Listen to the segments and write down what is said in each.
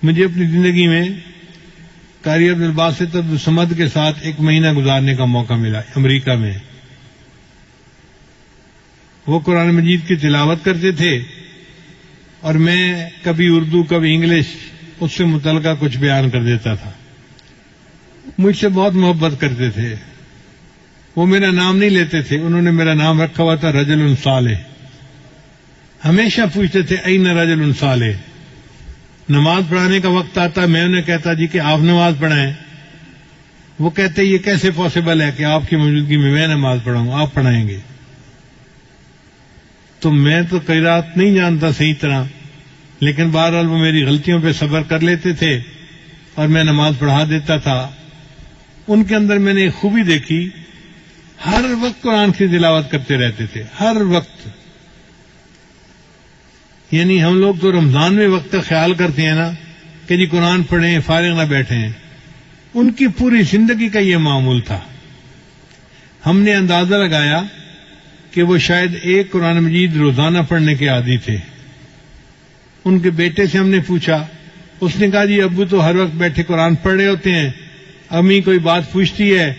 مجھے اپنی زندگی میں قاری عبدالباسط عبدالصمد کے ساتھ 1 مہینہ گزارنے کا موقع ملا امریکہ میں. وہ قرآن مجید کی تلاوت کرتے تھے اور میں کبھی اردو کبھی انگلش اس سے متعلقہ کچھ بیان کر دیتا تھا. مجھ سے بہت محبت کرتے تھے. وہ میرا نام نہیں لیتے تھے، انہوں نے میرا نام رکھا ہوا تھا رجل صالح. ہمیشہ پوچھتے تھے این رجل صالح. نماز پڑھانے کا وقت آتا میں انہیں کہتا جی کہ آپ نماز پڑھائیں. وہ کہتے یہ کیسے پاسبل ہے کہ آپ کی موجودگی میں نماز پڑھاؤں، آپ پڑھائیں گے. تو میں تو قرات نہیں جانتا صحیح طرح، لیکن بہرحال وہ میری غلطیوں پہ صبر کر لیتے تھے اور میں نماز پڑھا دیتا تھا. ان کے اندر میں نے ایک خوبی دیکھی، ہر وقت قرآن کی تلاوت کرتے رہتے تھے، ہر وقت. یعنی ہم لوگ تو رمضان میں وقت کا خیال کرتے ہیں نا کہ جی قرآن پڑھیں فارغ نہ بیٹھیں. ان کی پوری زندگی کا یہ معمول تھا. ہم نے اندازہ لگایا کہ وہ شاید 1 قرآن مجید روزانہ پڑھنے کے عادی تھے. ان کے بیٹے سے ہم نے پوچھا، اس نے کہا جی ابو تو ہر وقت بیٹھے قرآن پڑھ رہے ہوتے ہیں، امی کوئی بات پوچھتی ہے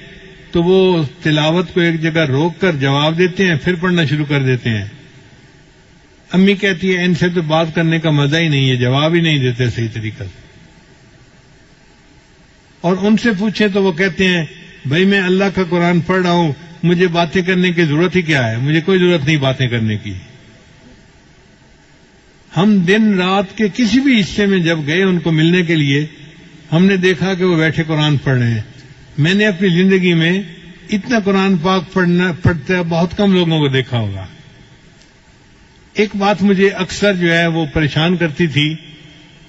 تو وہ تلاوت کو ایک جگہ روک کر جواب دیتے ہیں، پھر پڑھنا شروع کر دیتے ہیں. امی کہتی ہے ان سے تو بات کرنے کا مزہ ہی نہیں ہے، جواب ہی نہیں دیتے صحیح طریقہ سے. اور ان سے پوچھیں تو وہ کہتے ہیں بھائی میں اللہ کا قرآن پڑھ رہا ہوں، مجھے باتیں کرنے کی ضرورت ہی کیا ہے، مجھے کوئی ضرورت نہیں باتیں کرنے کی. ہم دن رات کے کسی بھی حصے میں جب گئے ان کو ملنے کے لیے، ہم نے دیکھا کہ وہ بیٹھے قرآن پڑھ رہے ہیں. میں نے اپنی زندگی میں اتنا قرآن پاک پڑھتے بہت کم لوگوں کو دیکھا ہوگا. ایک بات مجھے اکثر جو ہے وہ پریشان کرتی تھی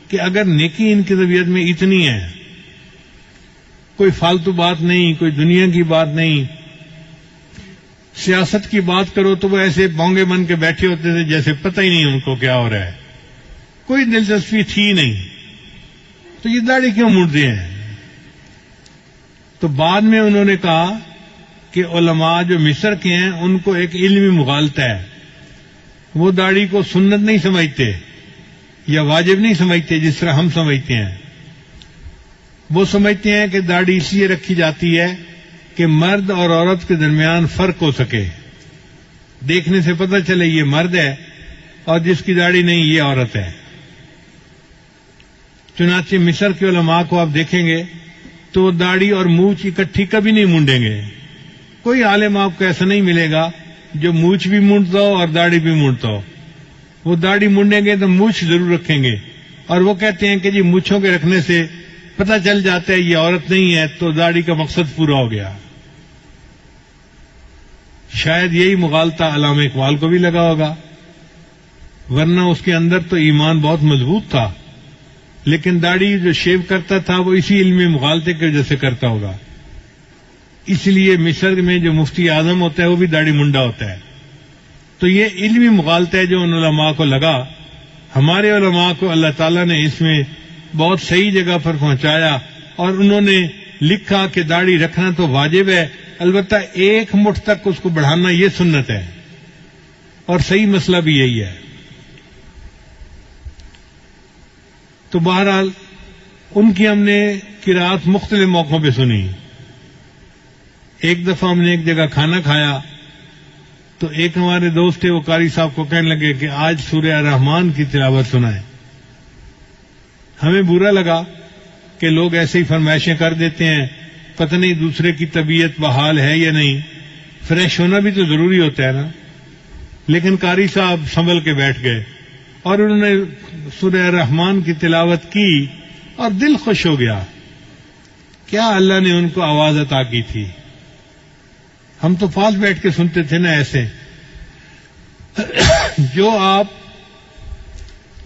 کہ اگر نیکی ان کی طبیعت میں اتنی ہے، کوئی فالتو بات نہیں، کوئی دنیا کی بات نہیں، سیاست کی بات کرو تو وہ ایسے بونگے بن کے بیٹھے ہوتے تھے جیسے پتہ ہی نہیں ان کو کیا ہو رہا ہے، کوئی دلچسپی تھی نہیں. تو یہ داڑھی کیوں مڑتے ہیں؟ تو بعد میں انہوں نے کہا کہ علماء جو مصر کے ہیں ان کو ایک علمی مغالطہ ہے. وہ داڑھی کو سنت نہیں سمجھتے یا واجب نہیں سمجھتے جس طرح ہم سمجھتے ہیں. وہ سمجھتے ہیں کہ داڑھی اس لیے رکھی جاتی ہے کہ مرد اور عورت کے درمیان فرق ہو سکے، دیکھنے سے پتہ چلے یہ مرد ہے اور جس کی داڑھی نہیں یہ عورت ہے. چنانچہ مصر کے علماء کو آپ دیکھیں گے تو وہ داڑھی اور مونچھ اکٹھی کبھی نہیں مونڈیں گے. کوئی عالم آپ کو ایسا نہیں ملے گا جو مونچھ بھی مونڈتا ہو اور داڑھی بھی مونڈتا ہو. وہ داڑھی مونڈیں گے تو مونچھ ضرور رکھیں گے، اور وہ کہتے ہیں کہ جی مونچھوں کے رکھنے سے پتہ چل جاتا ہے یہ عورت نہیں ہے تو داڑھی کا مقصد پورا ہو گیا. شاید یہی مغالطہ علامہ اقبال کو بھی لگا ہوگا، ورنہ اس کے اندر تو ایمان بہت مضبوط تھا، لیکن داڑھی جو شیو کرتا تھا وہ اسی علمی مغالطے کی وجہ سے کرتا ہوگا. اس لیے مصر میں جو مفتی اعظم ہوتا ہے وہ بھی داڑھی منڈا ہوتا ہے. تو یہ علمی مغالطہ ہے جو ان علماء کو لگا. ہمارے علماء کو اللہ تعالیٰ نے اس میں بہت صحیح جگہ پر پہنچایا، اور انہوں نے لکھا کہ داڑھی رکھنا تو واجب ہے، البتہ 1 مٹھ تک اس کو بڑھانا یہ سنت ہے، اور صحیح مسئلہ بھی یہی ہے. تو بہرحال ان کی ہم نے قرات مختلف موقعوں پہ سنی. ایک دفعہ ہم نے ایک جگہ کھانا کھایا تو ایک ہمارے دوست تھے، وہ قاری صاحب کو کہنے لگے کہ آج سورہ الرحمن کی تلاوت سنائیں. ہمیں برا لگا کہ لوگ ایسے ہی فرمائشیں کر دیتے ہیں، پتہ نہیں دوسرے کی طبیعت بحال ہے یا نہیں، فریش ہونا بھی تو ضروری ہوتا ہے نا. لیکن قاری صاحب سنبھل کے بیٹھ گئے اور انہوں نے سورہ الرحمن کی تلاوت کی اور دل خوش ہو گیا. کیا اللہ نے ان کو آواز عطا کی تھی. ہم تو پاس بیٹھ کے سنتے تھے نا ایسے. جو آپ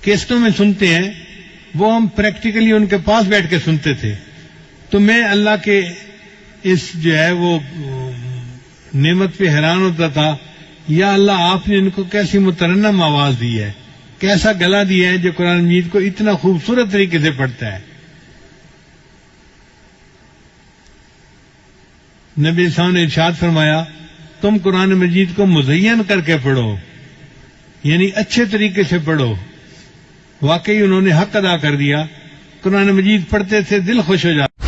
کیسٹوں میں سنتے ہیں وہ ہم پریکٹیکلی ان کے پاس بیٹھ کے سنتے تھے. تو میں اللہ کے اس جو ہے وہ نعمت پہ حیران ہوتا تھا، یا اللہ آپ نے ان کو کیسی مترنم آواز دی ہے، کیسا گلا دیا ہے جو قرآن مجید کو اتنا خوبصورت طریقے سے پڑھتا ہے. نبی صلی اللہ علیہ وسلم نے ارشاد فرمایا تم قرآن مجید کو مزین کر کے پڑھو، یعنی اچھے طریقے سے پڑھو. واقعی انہوں نے حق ادا کر دیا قرآن مجید پڑھتے تھے، دل خوش ہو جاتا.